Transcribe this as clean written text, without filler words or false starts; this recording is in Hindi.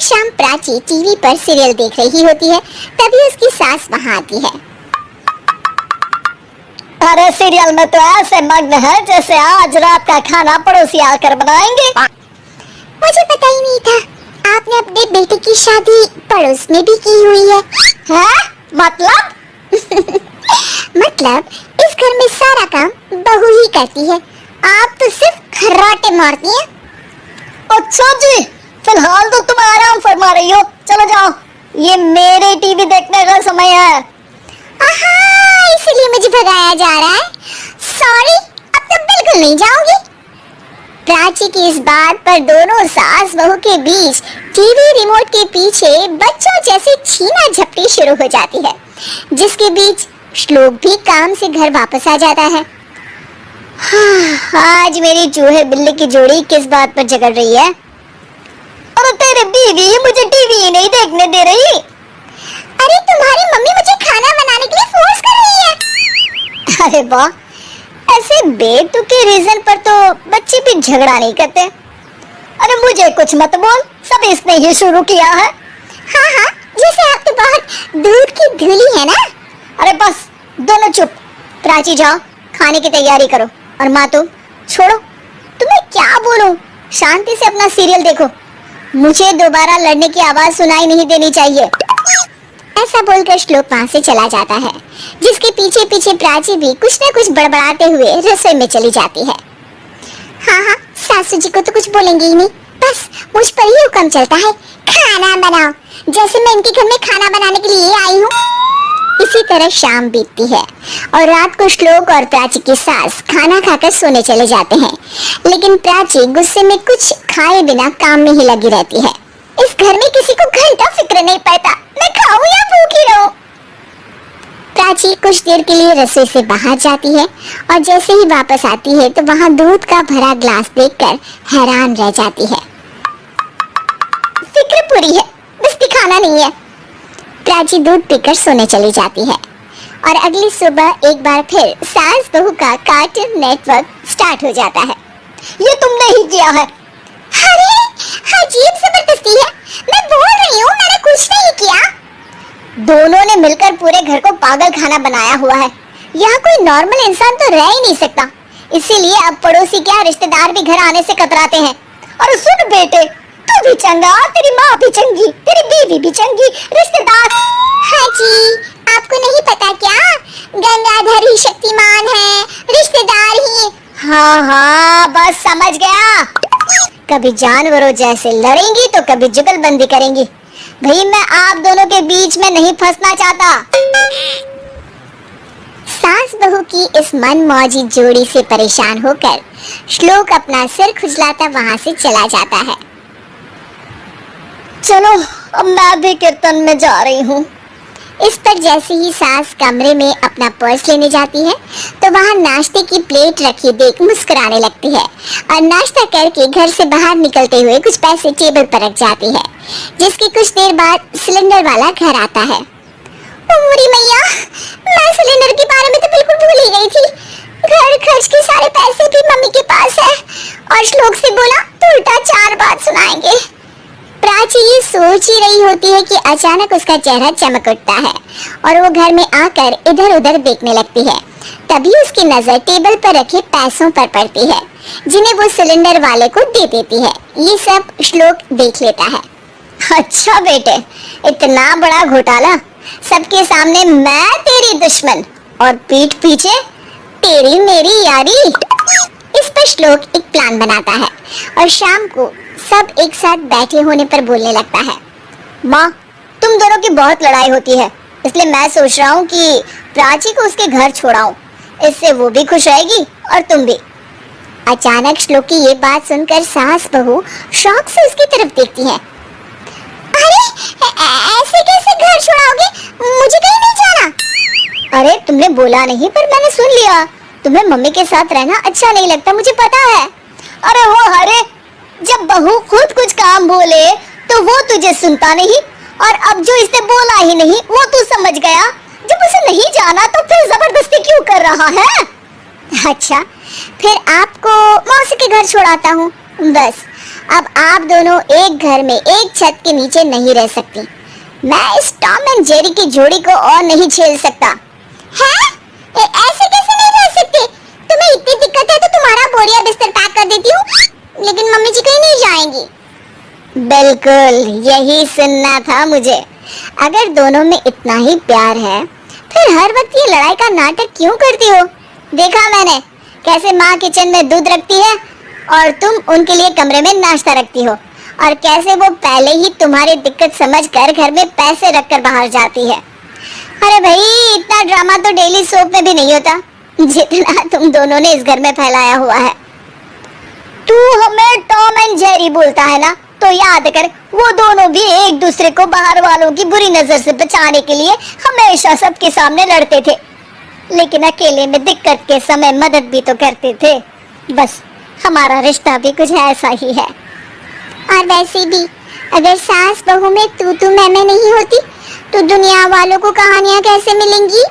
शाम प्राची टीवी पर सीरियल देख रही होती है, तभी उसकी सास वहाँ आती है। अरे सीरियल में तो ऐसे मग्न है जैसे आज रात का खाना पड़ोसी आकर बनाएंगे। मुझे पता ही नहीं था आपने अपने बेटे की शादी पड़ोस में भी की हुई है। हैं? मतलब? मतलब इस घर में सारा काम बहू ही करती है, आप तो सिर्फ खर्राटे मारती हैं। अच्छा जी, फिलहाल तो तुम आराम फरमा रही हो, चलो जाओ, ये मेरे टीवी देखने का समय है। इसलिए मुझे भगाया जा रहा है। सॉरी, अब तो बिल्कुल नहीं जाऊंगी। प्राची की इस बात पर दोनों सास बहू के बीच टीवी रिमोट के पीछे बच्चों जैसे छीना झपटी शुरू हो जाती है, जिसके बीच श्लोक भी काम से घर वापस आ जाता है। आज मेरी चूहे बिल्ली की जोड़ी किस बात पर झगड़ रही है? अरे तेरी बीवी मुझे टीवी ही नहीं देखने दे रही। अरे तुम्हारी मम्मी मुझे खाना बनाने के लिए फोर्स कर रही है। अरे वाह, ऐसे बेतुके रीजन पर तो बच्चे भी झगड़ा नहीं करते। अरे मुझे कुछ मत बोल, सब इसने ही शुरू किया है। हाँ, जैसे आप तो बहुत दूध की धूली है ना। अरे बस, दोनों चुप। प्राची जाओ, खाने की तैयारी करो। और माँ तुम छोड़ो, तुम्हें क्या बोलूं, शांति से अपना सीरियल देखो, मुझे दोबारा लड़ने की आवाज सुनाई नहीं देनी चाहिए। ऐसा बोलकर श्लोक वहाँ से चला जाता है, जिसके पीछे पीछे प्राची भी कुछ न कुछ बड़बड़ाते हुए रसोई में चली जाती है। हाँ, सासू जी को तो कुछ बोलेंगे ही नहीं, बस मुझ पर ही हुक्म चलता है, खाना बनाओ, जैसे मैं इनके घर में खाना बनाने के लिए आई हूँ। इसी तरह शाम बीतती है और रात को श्लोक और प्राची की सास खाना खाकर सोने चले जाते हैं, लेकिन प्राची गुस्से में कुछ खाए बिना काम में ही लगी रहती है। इस घर में किसी को घंटा फिक्र नहीं पड़ता, मैं खाऊं या भूखी रहूं। प्राची कुछ देर के लिए रसोई से बाहर जाती है और जैसे ही वापस आती है तो वहाँ दूध का भरा ग्लास देखकर हैरान रह जाती है। फिक्र पूरी है, बस दिखाना नहीं है। प्राची दूध पीकर सोने चली जाती है और अगली सुबह एक बार फिर सास बहू का कार्टून नेटवर्क स्टार्ट हो जाता है। ये तुमने ही किया है। अरे अजीब जबरदस्ती है, मैं बोल रही हूँ मैंने कुछ नहीं किया। दोनों ने मिलकर पूरे घर को पागल खाना बनाया हुआ है। यहाँ कोई नॉर्मल इंसान तो रह ही नहीं सकता, इसीलिए अब पड़ोसी क्या रिश्तेदार भी घर आने से कतराते हैं। और सुन बेटे, तू भी चंगा, तेरी माँ भी चंगी, तेरी बीवी भी चंगी, रिश्तेदार। हाँ जी, आपको नहीं पता क्या, गंगाधर ही शक्तिमान है, रिश्तेदार ही। हाँ, बस समझ गया। कभी जानवरों जैसे लड़ेंगी तो कभी जुगलबंदी करेंगी। भाई मैं आप दोनों के बीच में नहीं फंसना चाहता। सास बहू की इस मनमौजी जोड़ी से परेशान होकर श्लोक अपना सिर खुजलाता वहाँ से चला जाता है। चलो अब मैं भी कीर्तन में जा रही हूँ। इस पर जैसे ही सास कमरे में अपना पर्स लेने जाती है तो वहाँ नाश्ते की प्लेट रखी देख मुस्कुराने लगती है और नाश्ता करके घर से बाहर निकलते हुए कुछ पैसे टेबल पर रख जाती है, जिसके कुछ देर बाद सिलेंडर वाला घर आता है। मेरी मैया, मैं सिलेंडर के बारे में तो बिल्कुल भूल ही गई थी। घर खर्च के सारे पैसे भी मम्मी के पास है और श्लोक से बोला तो उल्टा 4 बात सुनाएंगे। प्राची ये सोच ही रही होती है कि अचानक उसका चेहरा चमक उठता है और वो घर में आकर इधर उधर देखने लगती है। तभी उसकी नजर टेबल पर रखे पैसों पर पड़ती है, जिन्हें वो सिलेंडर वाले को दे देती है। ये सब श्लोक देख लेता है। अच्छा बेटे, इतना बड़ा घोटाला, सबके सामने मैं तेरी दुश्मन और पीठ पीछे तेरी मेरी यारी। इस पर श्लोक एक प्लान बनाता है और शाम को सब एक साथ बैठे होने पर बोलने लगता है। माँ, तुम दोनों की बहुत लड़ाई होती है, इसलिए मैं सोच रहा हूँ कि प्राची को उसके घर छोड़ाऊं, इससे वो भी खुश रहेगी और तुम भी। अचानक श्लोक की ये बात सुनकर सास बहू शौक से उसकी तरफ देखती है। अरे ऐसे कैसे घर छोड़ाओगे, मुझे कहीं नहीं जाना। अरे तुमने बोला नहीं पर मैंने सुन लिया, तुम्हें मम्मी के साथ रहना अच्छा नहीं लगता, मुझे पता है। अरे वो हरे, जब बहू खुद कुछ काम बोले तो वो तुझे सुनता नहीं, और अब जो इसने बोला ही नहीं वो तू समझ गया। जब उसे नहीं जाना तो फिर जबरदस्ती क्यों कर रहा है? अच्छा, फिर आपको मौसी के घर छोड़ाता हूँ, बस अब आप दोनों एक घर में एक छत के नीचे नहीं रह सकती। मैं इस टॉम एंड जेरी की जोड़ी को और नहीं झेल सकता। हैं? ऐसे कैसे नहीं रह सकते? तुम्हें इतनी दिक्कत है तो तुम्हारा बोरिया बिस्तर पैक कर देती हूँ, लेकिन मम्मी जी कहीं नहीं जाएंगी। बिल्कुल यही सुनना था मुझे। अगर दोनों में इतना ही प्यार है फिर हर वक्त ये लड़ाई का नाटक क्यों करती हो? देखा मैंने कैसे माँ किचन में दूध रखती है और तुम उनके लिए कमरे में नाश्ता रखती हो, और कैसे वो पहले ही तुम्हारी दिक्कत समझकर घर में पैसे रखकर बाहर जाती है। अरे भाई, इतना ड्रामा तो डेली सोप में भी नहीं होता जितना तुम दोनों ने इस घर में फैलाया हुआ है। तू हमें टॉम एंड जेरी बोलता है ना, तो याद कर वो दोनों भी एक दूसरे को बाहर वालों की बुरी नजर से बचाने के लिए हमेशा सबके सामने लड़ते थे, लेकिन अकेले में दिक्कत के समय मदद भी तो करते थे। बस हमारा रिश्ता भी कुछ ऐसा ही है। और वैसे भी अगर सास बहू में तू मैं नहीं होती तो दुनिया वालों को कहानियां कैसे मिलेंगी?